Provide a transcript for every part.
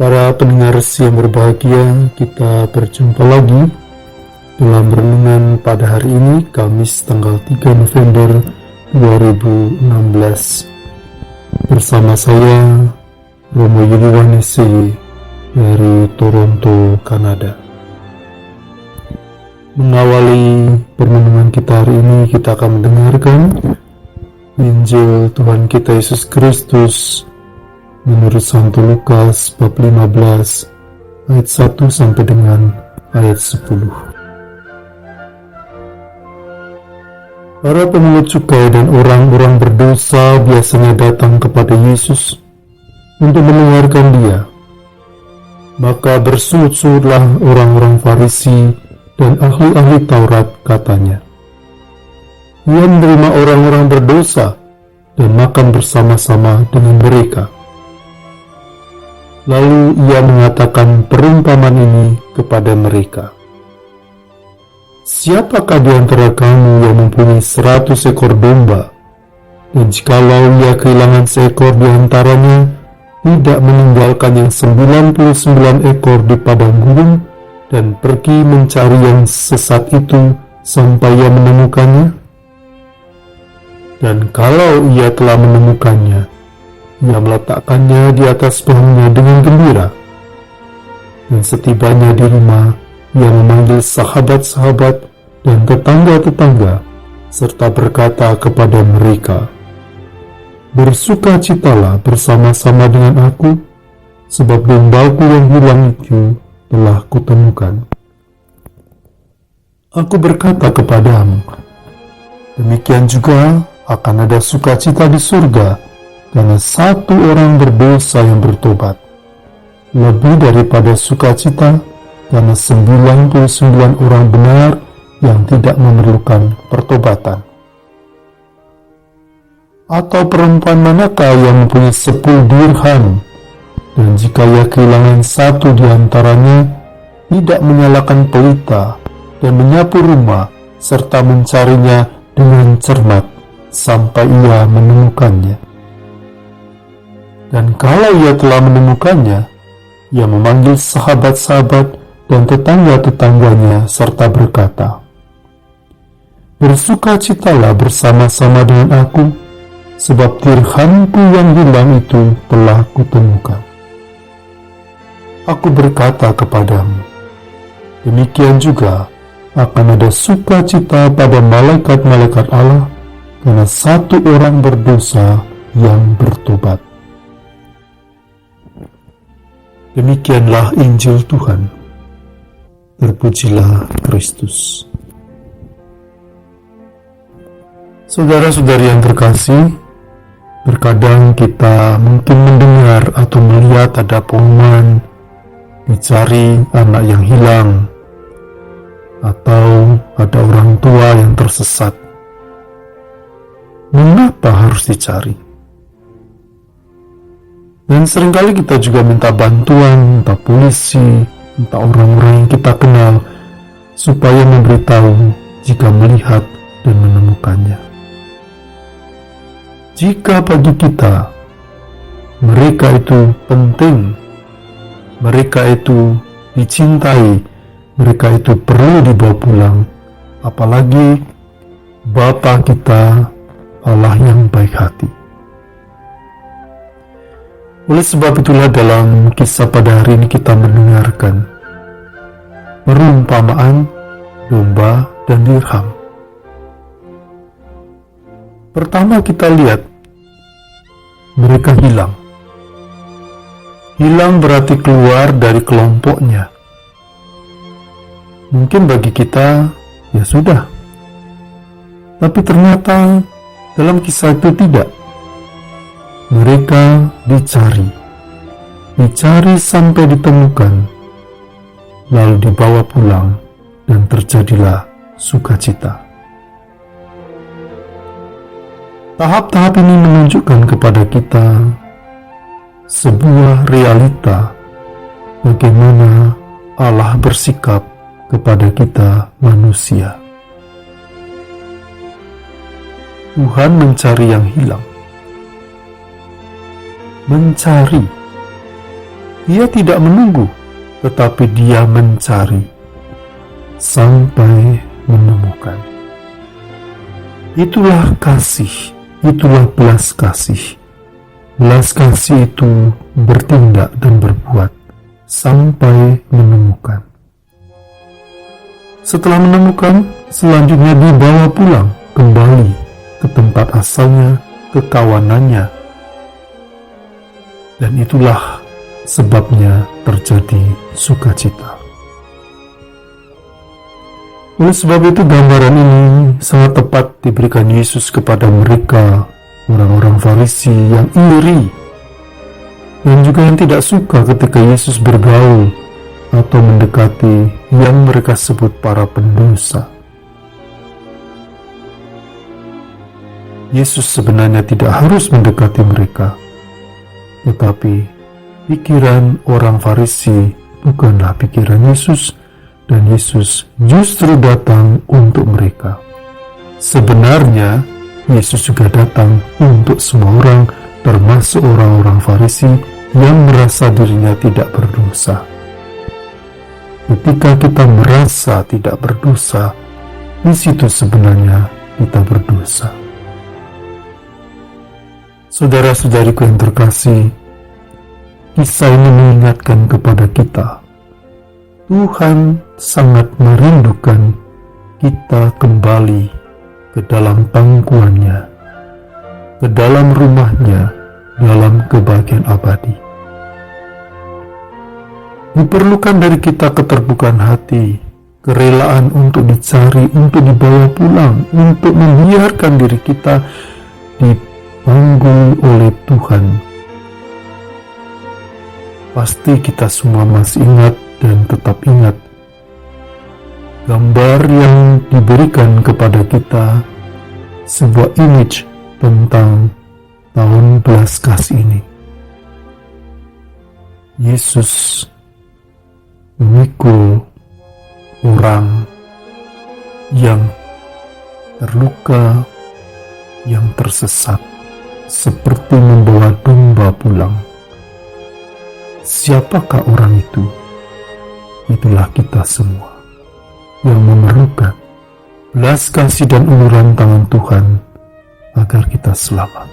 Para pendengar yang berbahagia, kita berjumpa lagi dalam renungan pada hari ini, Kamis tanggal 3 November 2016. Bersama saya, Romo Yuliwanisi dari Toronto, Kanada. Mengawali permenungan kita hari ini, kita akan mendengarkan Injil Tuhan kita Yesus Kristus menurut Santo Lukas bab 15 ayat 1 sampai dengan ayat 10. Para pemungut cukai dan orang-orang berdosa biasanya datang kepada Yesus untuk mendengarkan Dia. Maka bersungut-sungutlah orang-orang Farisi dan ahli-ahli Taurat, katanya, Ia menerima orang-orang berdosa dan makan bersama-sama dengan mereka. Lalu ia mengatakan perumpamaan ini kepada mereka. Siapakah di antara kamu yang mempunyai 100 ekor domba, dan jikalau ia kehilangan seekor di antaranya, tidak meninggalkan yang 99 ekor di padang gurun, dan pergi mencari yang sesat itu sampai ia menemukannya? Dan kalau ia telah menemukannya, ia meletakkannya di atas bahunya dengan gembira. Dan setibanya di rumah, ia memanggil sahabat-sahabat dan tetangga-tetangga, serta berkata kepada mereka, Bersukacitalah bersama-sama dengan aku, sebab dombaku yang hilang itu telah kutemukan. Aku berkata kepadamu, demikian juga akan ada sukacita di surga karena satu orang berdosa yang bertobat, lebih daripada sukacita karena 99 orang benar yang tidak memerlukan pertobatan. Atau perempuan manakah yang mempunyai 10 dirham, dan jika ia kehilangan satu di antaranya, tidak menyalakan pelita dan menyapu rumah serta mencarinya dengan cermat sampai ia menemukannya? Dan kalau ia telah menemukannya, ia memanggil sahabat-sahabat dan tetangga-tetangganya serta berkata, Bersukacitalah bersama-sama dengan aku, sebab dirhamku yang hilang itu telah kutemukan. Aku berkata kepadamu, demikian juga akan ada sukacita pada malaikat-malaikat Allah karena satu orang berdosa yang bertobat. Demikianlah Injil Tuhan. Terpujilah Kristus. Saudara-saudari yang terkasih, terkadang kita mungkin mendengar atau melihat ada pengumuman dicari anak yang hilang, atau ada orang tua yang tersesat. Mengapa harus dicari? Dan seringkali kita juga minta bantuan, entah polisi, entah orang-orang yang kita kenal, supaya memberitahu jika melihat dan menemukannya. Jika bagi kita, mereka itu penting, mereka itu dicintai, mereka itu perlu dibawa pulang, apalagi Bapa kita, Allah yang baik hati. Oleh sebab itulah dalam kisah pada hari ini kita mendengarkan perumpamaan domba dan dirham. Pertama kita lihat, mereka hilang. Hilang berarti keluar dari kelompoknya. Mungkin bagi kita, ya sudah. Tapi ternyata dalam kisah itu tidak. Mereka dicari sampai ditemukan, lalu dibawa pulang, dan terjadilah sukacita. Tahap-tahap ini menunjukkan kepada kita sebuah realita bagaimana Allah bersikap kepada kita manusia. Tuhan mencari yang hilang. Mencari, Dia tidak menunggu, tetapi dia mencari sampai menemukan. Itulah kasih, itulah belas kasih. Belas kasih itu bertindak dan berbuat sampai menemukan. Setelah menemukan, selanjutnya dibawa pulang kembali ke tempat asalnya, ke kawanannya. Dan itulah sebabnya terjadi sukacita. Oleh sebab itu gambaran ini sangat tepat diberikan Yesus kepada mereka, orang-orang Farisi yang iri, dan juga yang tidak suka ketika Yesus bergaul atau mendekati yang mereka sebut para pendosa. Yesus sebenarnya tidak harus mendekati mereka, tetapi pikiran orang Farisi bukanlah pikiran Yesus, dan Yesus justru datang untuk mereka. Sebenarnya Yesus juga datang untuk semua orang, termasuk orang-orang Farisi yang merasa dirinya tidak berdosa. Ketika kita merasa tidak berdosa, di situ sebenarnya kita berdosa. Saudara-saudariku yang terkasih, kisah ini mengingatkan kepada kita, Tuhan sangat merindukan kita kembali ke dalam pangkuannya, ke dalam rumahnya, dalam kebahagiaan abadi. Diperlukan dari kita keterbukaan hati, kerelaan untuk dicari, untuk dibawa pulang, untuk membiarkan diri kita dipanggul oleh Tuhan. Pasti kita semua masih ingat dan tetap ingat gambar yang diberikan kepada kita, sebuah image tentang tahun belas kasih ini. Yesus memikul orang yang terluka, yang tersesat, seperti membawa domba pulang. Siapakah orang itu? Itulah kita semua yang memerlukan belas kasih dan uluran tangan Tuhan agar kita selamat.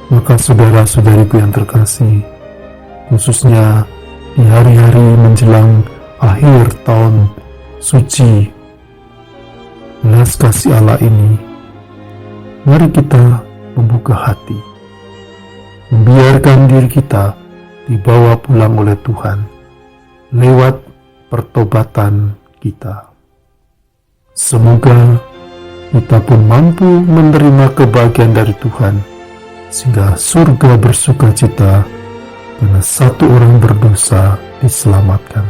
Maka saudara-saudariku yang terkasih, khususnya di hari-hari menjelang akhir tahun suci belas kasih Allah ini, mari kita membuka hati, membiarkan diri kita dibawa pulang oleh Tuhan lewat pertobatan kita. Semoga kita pun mampu menerima kebahagiaan dari Tuhan, sehingga surga bersukacita karena satu orang berdosa diselamatkan.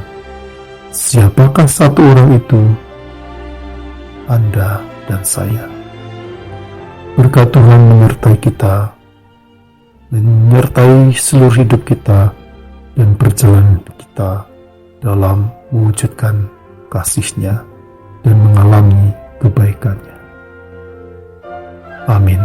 Siapakah satu orang itu? Anda dan saya. Berkat Tuhan menyertai kita, menyertai seluruh hidup kita, dan perjalanan kita dalam mewujudkan kasih-Nya dan mengalami kebaikan-Nya. Amin.